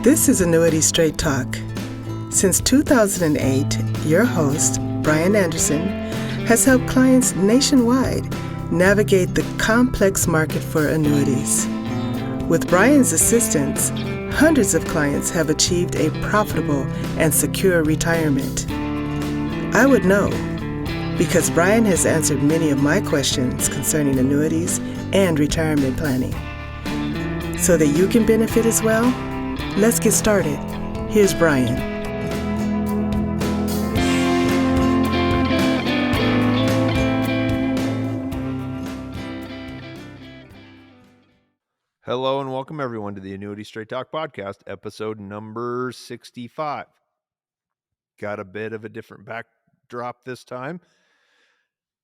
This is Annuity Straight Talk. Since 2008, your host, Bryan Anderson, has helped clients nationwide navigate the complex market for annuities. With Bryan's assistance, hundreds of clients have achieved a profitable and secure retirement. I would know, because Bryan has answered many of my questions concerning annuities and retirement planning. So that you can benefit as well, let's get started. Here's Bryan. Hello and welcome everyone to the Annuity Straight Talk podcast, episode number 65. Got a bit of a different backdrop this time.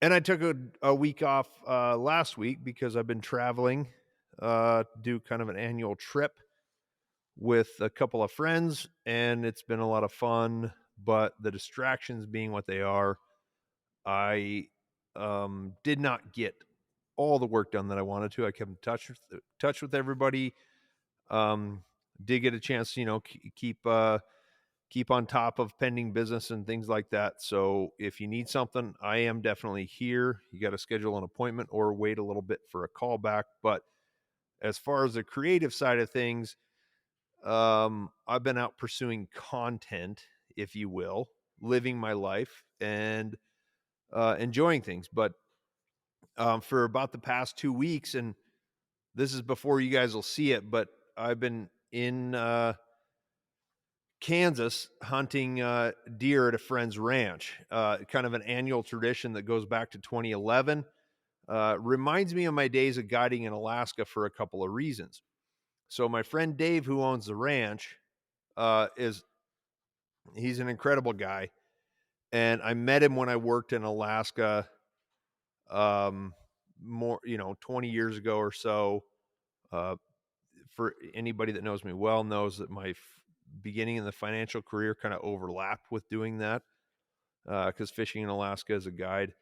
And I took a week off last week because I've been traveling, do kind of an annual trip with a couple of friends, and it's been a lot of fun, but the distractions being what they are, I did not get all the work done that I wanted to. I kept in touch with everybody. Did get a chance to, keep on top of pending business and things like that. So if you need something, I am definitely here. You got to schedule an appointment or wait a little bit for a call back. But as far as the creative side of things, I've been out pursuing content, if you will, living my life and enjoying things. But for about the past 2 weeks, and this is before you guys will see it, but I've been in Kansas hunting deer at a friend's ranch, kind of an annual tradition that goes back to 2011. Reminds me of my days of guiding in Alaska for a couple of reasons. So my friend Dave, who owns the ranch, he's an incredible guy. And I met him when I worked in Alaska, more, 20 years ago or so. For anybody that knows me well knows that my beginning in the financial career kind of overlapped with doing that, because fishing in Alaska as a guide,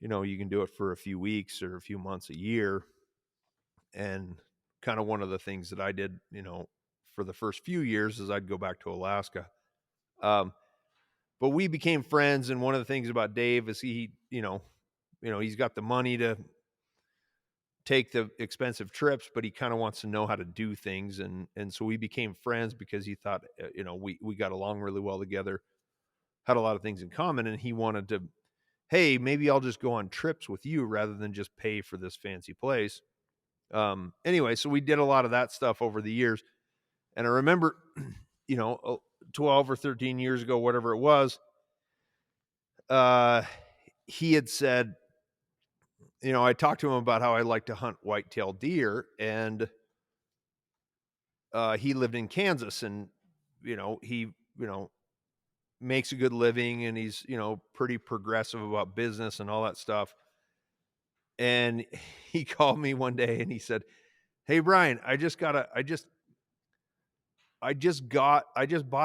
you can do it for a few weeks or a few months, a year. And kind of one of the things that I did, for the first few years is I'd go back to Alaska. But we became friends. And one of the things about Dave is he, he's got the money to take the expensive trips, but he kind of wants to know how to do things. And so we became friends because he thought, we got along really well together, had a lot of things in common. And he wanted to, hey, maybe I'll just go on trips with you rather than just pay for this fancy place. Anyway, so we did a lot of that stuff over the years. And I remember, 12 or 13 years ago, whatever it was, he had said, I talked to him about how I like to hunt whitetail deer, and he lived in Kansas, and, he, makes a good living, and he's, pretty progressive about business and all that stuff. And he called me one day and he said, "Hey, Bryan, I just bought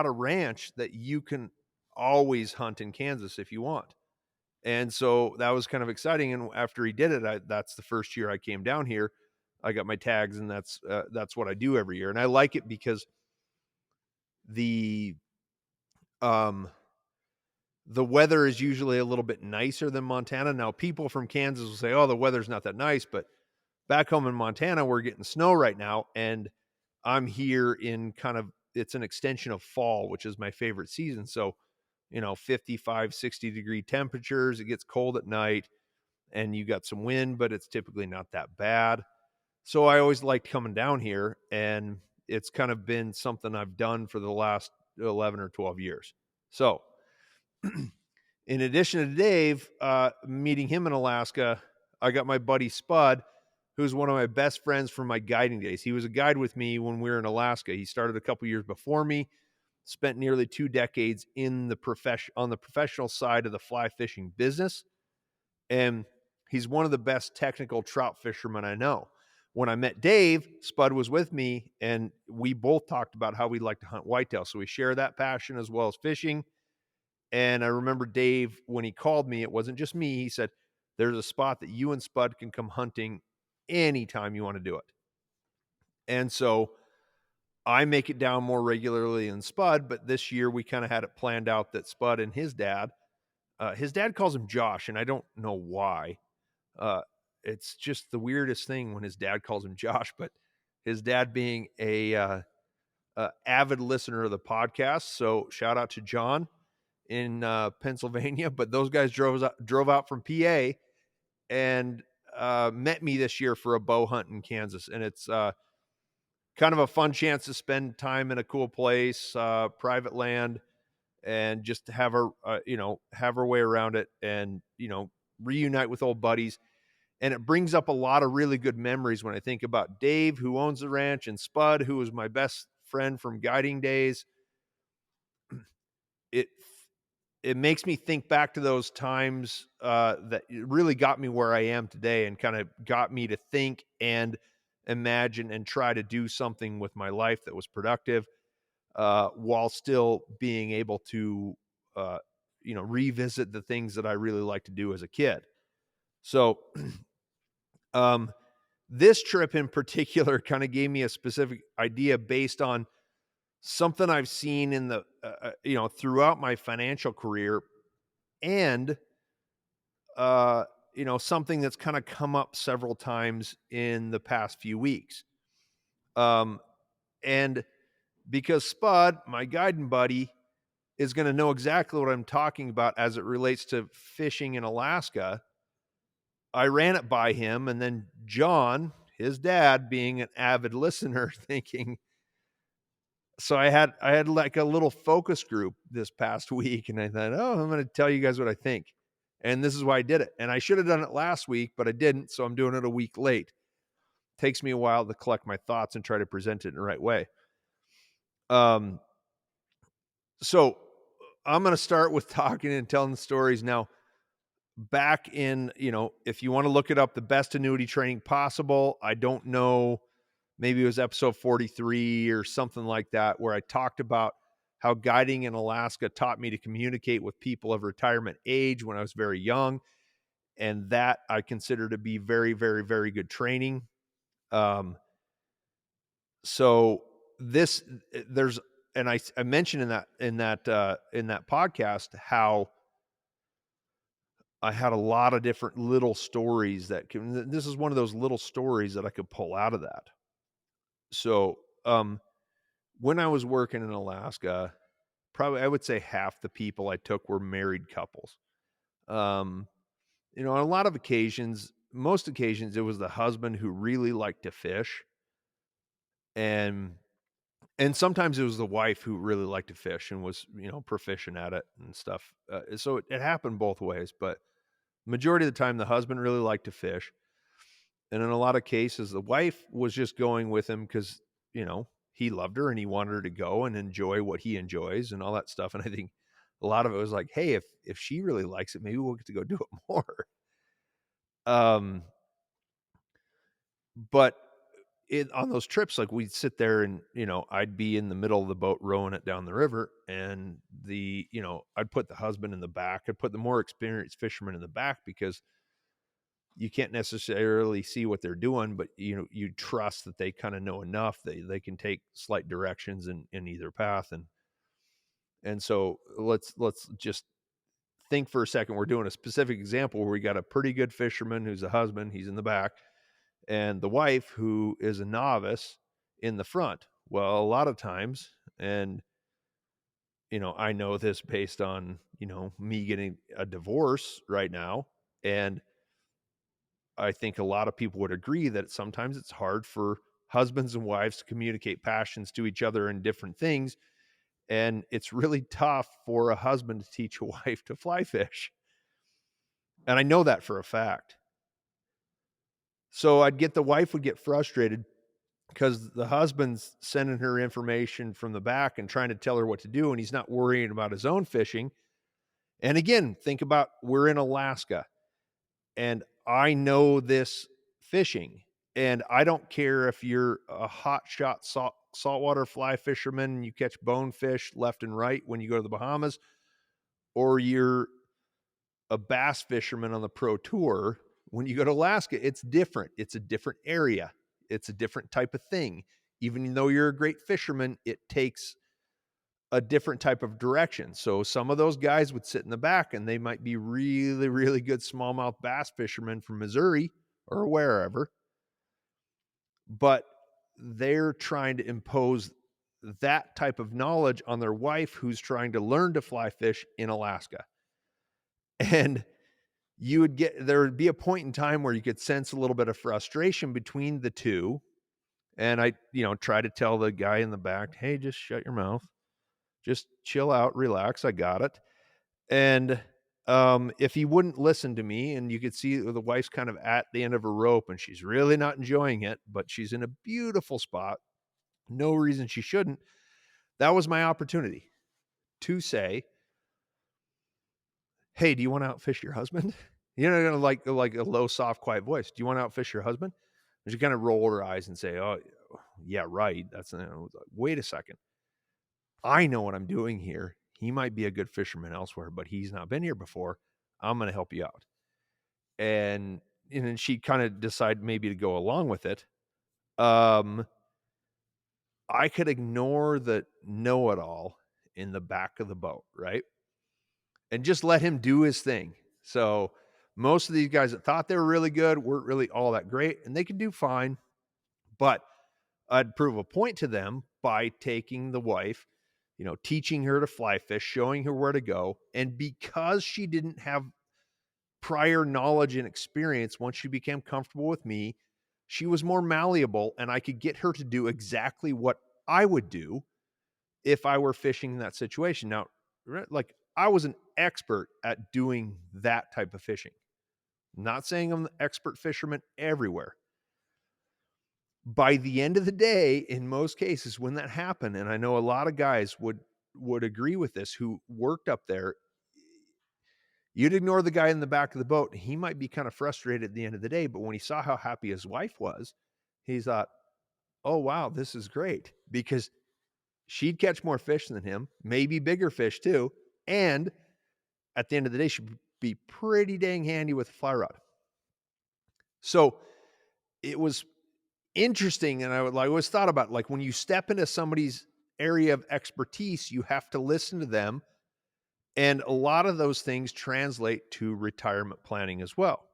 a ranch that you can always hunt in Kansas if you want." And so that was kind of exciting. And after he did it, that's the first year I came down here. I got my tags, and that's what I do every year. And I like it because the weather is usually a little bit nicer than Montana. Now, people from Kansas will say, "Oh, the weather's not that nice," but back home in Montana, we're getting snow right now. And I'm here in it's an extension of fall, which is my favorite season. So, 55, 60 degree temperatures, it gets cold at night, and you got some wind, but it's typically not that bad. So I always liked coming down here, and it's kind of been something I've done for the last 11 or 12 years. So in addition to Dave, meeting him in Alaska, I got my buddy Spud, who's one of my best friends from my guiding days. He was a guide with me when we were in Alaska. He started a couple years before me, spent nearly 2 decades in on the professional side of the fly fishing business. And he's one of the best technical trout fishermen I know. When I met Dave, Spud was with me, and we both talked about how we like to hunt whitetail. So we share that passion as well as fishing. And I remember Dave, when he called me, it wasn't just me. He said, "There's a spot that you and Spud can come hunting anytime you want to do it." And so I make it down more regularly than Spud, but this year we kind of had it planned out that Spud and his dad calls him Josh, and I don't know why. It's just the weirdest thing when his dad calls him Josh, but his dad being a avid listener of the podcast. So shout out to John in Pennsylvania. But those guys drove out from PA and met me this year for a bow hunt in Kansas, and it's kind of a fun chance to spend time in a cool place, private land, and just have our way around it, and reunite with old buddies. And it brings up a lot of really good memories when I think about Dave, who owns the ranch, and Spud, who was my best friend from guiding days. It it makes me think back to those times that really got me where I am today, and kind of got me to think and imagine and try to do something with my life that was productive, while still being able to, revisit the things that I really liked to do as a kid. So, um, this trip in particular kind of gave me a specific idea based on something I've seen in the, throughout my financial career, and, something that's kind of come up several times in the past few weeks. Um, and because Spud, my guiding buddy, is going to know exactly what I'm talking about as it relates to fishing in Alaska, I ran it by him, and then John, his dad, being an avid listener, thinking, so I had like a little focus group this past week, and I thought, oh, I'm going to tell you guys what I think. And this is why I did it. And I should have done it last week, but I didn't, so I'm doing it a week late. Takes me a while to collect my thoughts and try to present it in the right way. So I'm going to start with talking and telling the stories now. Back in, if you want to look it up, the best annuity training possible, I don't know, maybe it was episode 43 or something like that, where I talked about how guiding in Alaska taught me to communicate with people of retirement age when I was very young. And that I consider to be very, very, very good training. So this, there's, and I mentioned in that podcast how I had a lot of different little stories this is one of those little stories that I could pull out of that. So, when I was working in Alaska, probably I would say half the people I took were married couples. Um, on a lot of occasions, most occasions, it was the husband who really liked to fish, and sometimes it was the wife who really liked to fish and was, proficient at it and stuff. So it happened both ways, but majority of the time, the husband really liked to fish. And in a lot of cases, the wife was just going with him because, he loved her and he wanted her to go and enjoy what he enjoys and all that stuff. And I think a lot of it was like, hey, if she really likes it, maybe we'll get to go do it more. Um, but on those trips, like we'd sit there and, I'd be in the middle of the boat rowing it down the river, and I'd put the husband in the back. I'd put the more experienced fisherman in the back because you can't necessarily see what they're doing, but you trust that they kind of know enough. They can take slight directions in either path. And so let's just think for a second. We're doing a specific example where we got a pretty good fisherman who's a husband, he's in the back, and the wife, who is a novice, in the front. Well, a lot of times, and I know this based on, me getting a divorce right now, and I think a lot of people would agree that sometimes it's hard for husbands and wives to communicate passions to each other in different things. And it's really tough for a husband to teach a wife to fly fish. And I know that for a fact. So the wife would get frustrated because the husband's sending her information from the back and trying to tell her what to do, and he's not worrying about his own fishing. And again, think about, we're in Alaska, and I know this fishing, and I don't care if you're a hot shot saltwater fly fisherman and you catch bonefish left and right when you go to the Bahamas, or you're a bass fisherman on the pro tour. When you go to Alaska, it's different. It's a different area. It's a different type of thing. even though you're a great fisherman, it takes a different type of direction. So some of those guys would sit in the back and they might be really, really good smallmouth bass fishermen from Missouri or wherever, but they're trying to impose that type of knowledge on their wife who's trying to learn to fly fish in Alaska. And there would be a point in time where you could sense a little bit of frustration between the two. And I, try to tell the guy in the back, hey, just shut your mouth. Just chill out, relax. I got it. And if he wouldn't listen to me, and you could see the wife's kind of at the end of her rope and she's really not enjoying it, but she's in a beautiful spot. No reason she shouldn't. That was my opportunity to say, hey, do you want to outfish your husband? Like a low, soft, quiet voice. Do you want to outfish your husband? And she kind of roll her eyes and say, oh, yeah, right. Wait a second. I know what I'm doing here. He might be a good fisherman elsewhere, but he's not been here before. I'm going to help you out. And then she kind of decided maybe to go along with it. I could ignore the know-it-all in the back of the boat, right? And just let him do his thing. So most of these guys that thought they were really good weren't really all that great, and they could do fine. But I'd prove a point to them by taking the wife, teaching her to fly fish, showing her where to go. And because she didn't have prior knowledge and experience, once she became comfortable with me, she was more malleable, and I could get her to do exactly what I would do if I were fishing in that situation. Now, like, I was an expert at doing that type of fishing. Not saying I'm the expert fisherman everywhere. By the end of the day, in most cases, when that happened, and I know a lot of guys would agree with this who worked up there, you'd ignore the guy in the back of the boat. He might be kind of frustrated at the end of the day, but when he saw how happy his wife was, he thought, oh, wow, this is great, because she'd catch more fish than him, maybe bigger fish too. And at the end of the day, she'd be pretty dang handy with a fly rod. So it was interesting. And I always thought about, like, when you step into somebody's area of expertise, you have to listen to them. And a lot of those things translate to retirement planning as well.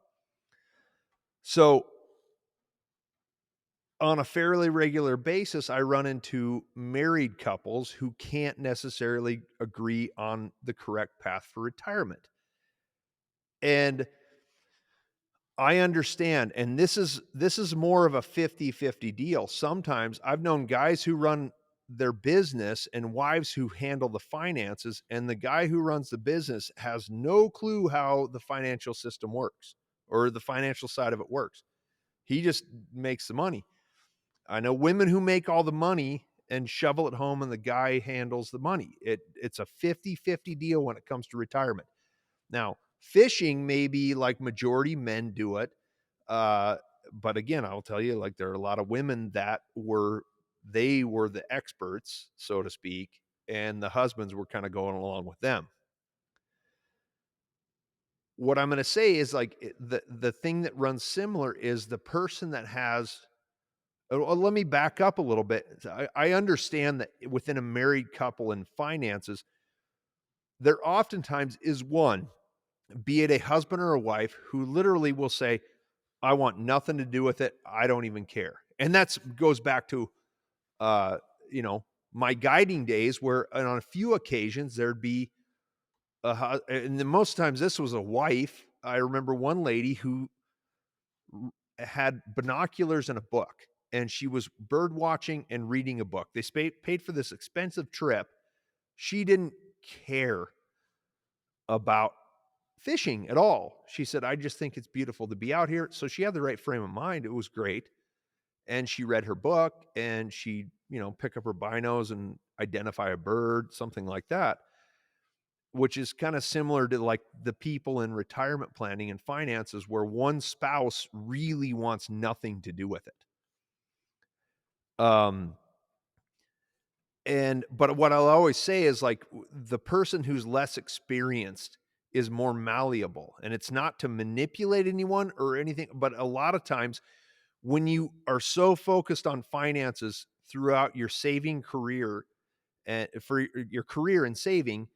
So on a fairly regular basis, I run into married couples who can't necessarily agree on the correct path for retirement. And I understand. And this is more of a 50-50 deal. Sometimes I've known guys who run their business and wives who handle the finances, and the guy who runs the business has no clue how the financial system works or the financial side of it works. He just makes the money. I know women who make all the money and shovel it home, and the guy handles the money. It's a 50-50 deal when it comes to retirement. Now, fishing may be like majority men do it. But again, I'll tell you, like, there are a lot of women that were the experts, so to speak, and the husbands were kind of going along with them. What I'm going to say is, like, the thing that runs similar is the person that has. Let me back up a little bit. I understand that within a married couple in finances, there oftentimes is one, be it a husband or a wife, who literally will say, I want nothing to do with it. I don't even care. And that goes back to, uh, my guiding days, where on a few occasions there'd be and then most times this was a wife. I remember one lady who had binoculars and a book, and she was bird watching and reading a book. They paid for this expensive trip. She didn't care about fishing at all. She said, I just think it's beautiful to be out here. So she had the right frame of mind. It was great. And she read her book, and she, pick up her binos and identify a bird, something like that, which is kind of similar to, like, the people in retirement planning and finances, where one spouse really wants nothing to do with it. But what I'll always say is, like, the person who's less experienced is more malleable, and it's not to manipulate anyone or anything, but a lot of times when you are so focused on finances throughout your saving career and for your career in saving,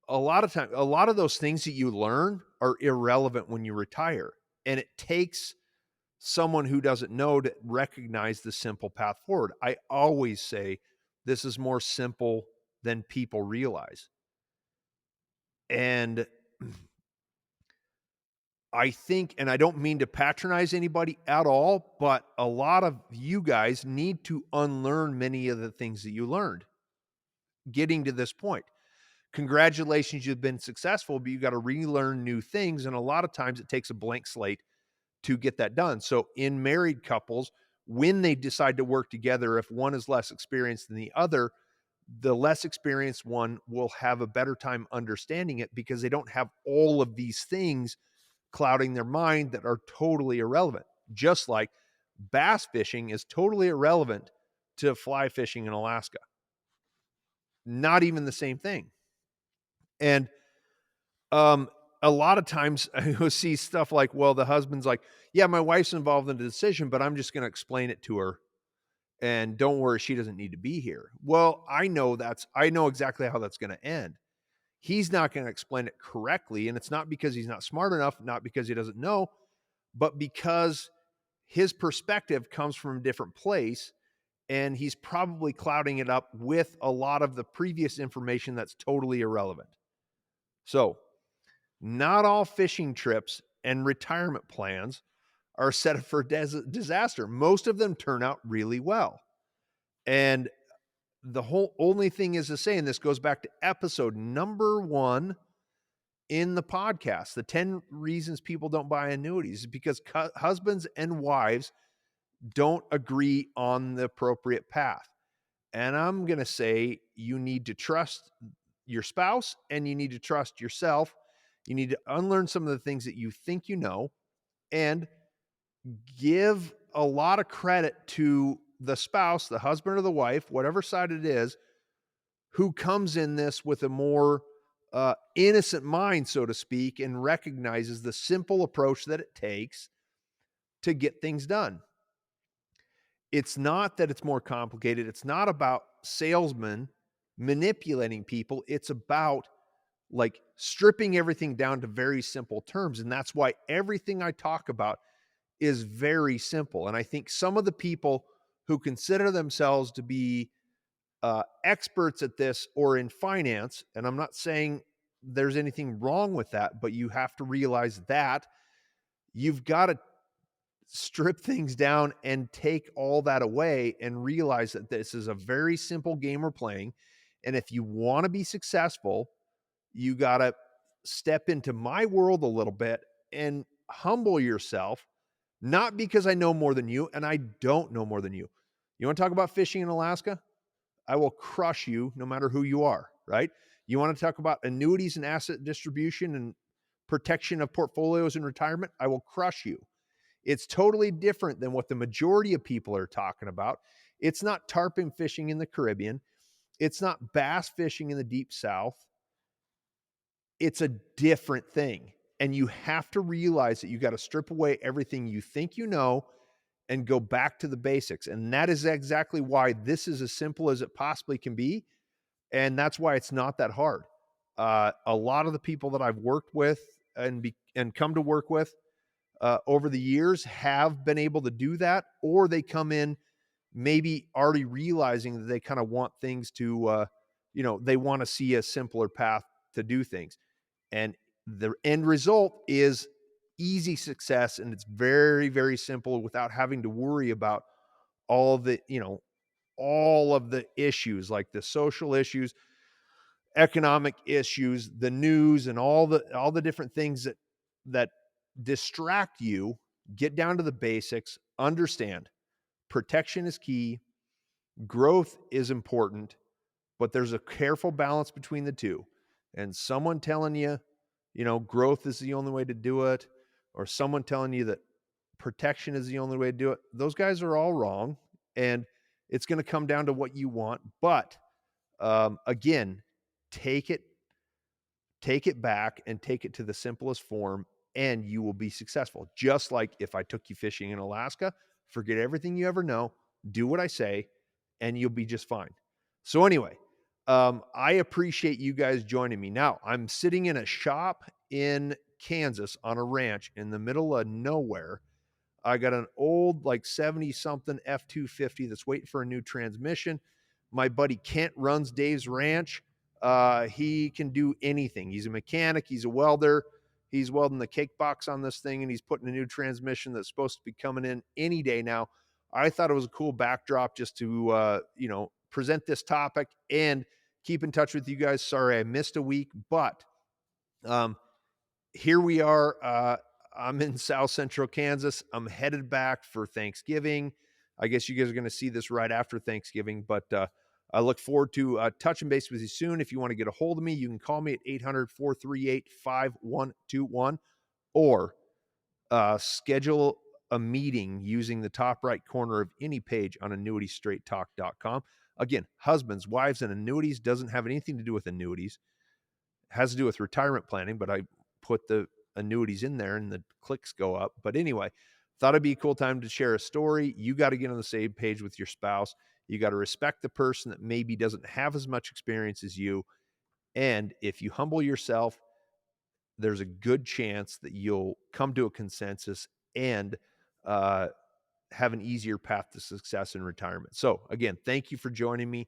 a lot of those things that you learn are irrelevant when you retire. And it takes someone who doesn't know to recognize the simple path forward. I always say this is more simple than people realize. And I think, and I don't mean to patronize anybody at all, but a lot of you guys need to unlearn many of the things that you learned getting to this point. Congratulations, you've been successful, but you got to relearn new things. And a lot of times it takes a blank slate to get that done. So in married couples, when they decide to work together, if one is less experienced than the other, the less experienced one will have a better time understanding it because they don't have all of these things clouding their mind that are totally irrelevant. Just like bass fishing is totally irrelevant to fly fishing in Alaska. Not even the same thing. And a lot of times you'll see stuff like, well, the husband's like, yeah, my wife's involved in the decision, but I'm just going to explain it to her. And don't worry, she doesn't need to be here. Well, I know exactly how that's going to end. He's not going to explain it correctly. And it's not because he's not smart enough, not because he doesn't know, but because his perspective comes from a different place. And he's probably clouding it up with a lot of the previous information that's totally irrelevant. So, not all fishing trips and retirement plans are set up for disaster. Most of them turn out really well. And the whole only thing is to say, and this goes back to episode number 1 in the podcast, the 10 reasons people don't buy annuities, is because husbands and wives don't agree on the appropriate path. And I'm going to say you need to trust your spouse and you need to trust yourself. You need to unlearn some of the things that you think you know and give a lot of credit to the spouse, the husband or the wife, whatever side it is, who comes in this with a more innocent mind, so to speak, and recognizes the simple approach that it takes to get things done. It's not that it's more complicated. It's not about salesmen manipulating people. It's about like stripping everything down to very simple terms. And that's why everything I talk about is very simple. And I think some of the people who consider themselves to be experts at this or in finance, and I'm not saying there's anything wrong with that, but you have to realize that you've got to strip things down and take all that away and realize that this is a very simple game we're playing. And if you want to be successful, you got to step into my world a little bit and humble yourself, not because I know more than you and I don't know more than you. You want to talk about fishing in Alaska? I will crush you no matter who you are, right? You want to talk about annuities and asset distribution and protection of portfolios in retirement? I will crush you. It's totally different than what the majority of people are talking about. It's not tarpon fishing in the Caribbean. It's not bass fishing in the deep South. It's a different thing. And you have to realize that you got to strip away everything you think you know and go back to the basics. And that is exactly why this is as simple as it possibly can be. And that's why it's not that hard. A lot of the people that I've worked with and come to work with over the years have been able to do that, or they come in maybe already realizing that they kind of want things to, they want to see a simpler path to do things. And the end result is easy success. And it's very, very simple without having to worry about all of the issues, like the social issues, economic issues, the news, and all the different things that distract you. Get down to the basics. Understand protection is key. Growth is important, but there's a careful balance between the two. And someone telling you, growth is the only way to do it, or someone telling you that protection is the only way to do it, those guys are all wrong. And it's going to come down to what you want. But again, take it back and take it to the simplest form, and you will be successful. Just like if I took you fishing in Alaska, forget everything you ever know, do what I say, and you'll be just fine. So anyway, I appreciate you guys joining me. Now, I'm sitting in a shop in Kansas on a ranch in the middle of nowhere. I got an old, like 70 something F-250 that's waiting for a new transmission. My buddy Kent runs Dave's Ranch. He can do anything. He's a mechanic. He's a welder. He's welding the cake box on this thing, and he's putting a new transmission that's supposed to be coming in any day now. I thought it was a cool backdrop just to, present this topic and keep in touch with you guys. Sorry I missed a week, but here we are. I'm in South Central Kansas. I'm headed back for Thanksgiving. I guess you guys are going to see this right after Thanksgiving, but I look forward to touching base with you soon. If you want to get a hold of me, you can call me at 800-438-5121 or schedule a meeting using the top right corner of any page on Talk.Com. Again, husbands, wives, and annuities doesn't have anything to do with annuities. It has to do with retirement planning, but I put the annuities in there and the clicks go up. But anyway, thought it'd be a cool time to share a story. You got to get on the same page with your spouse. You got to respect the person that maybe doesn't have as much experience as you. And if you humble yourself, there's a good chance that you'll come to a consensus and have an easier path to success in retirement. So again, thank you for joining me.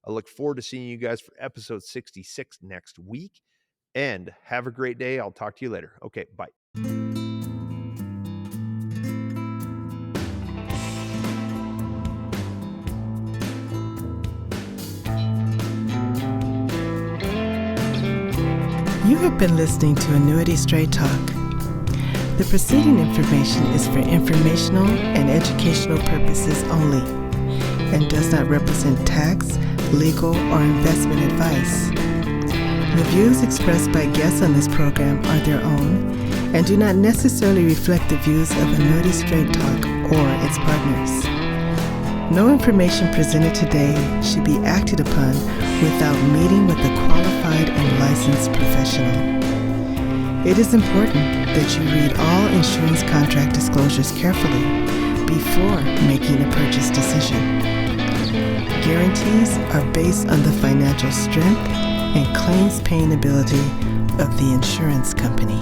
I look forward to seeing you guys for episode 66 next week. And have a great day. I'll talk to you later. Okay, bye. You have been listening to Annuity Straight Talk. The preceding information is for informational and educational purposes only and does not represent tax, legal, or investment advice. The views expressed by guests on this program are their own and do not necessarily reflect the views of Annuity Straight Talk or its partners. No information presented today should be acted upon without meeting with a qualified and licensed professional. It is important that you read all insurance contract disclosures carefully before making a purchase decision. Guarantees are based on the financial strength and claims paying ability of the insurance company.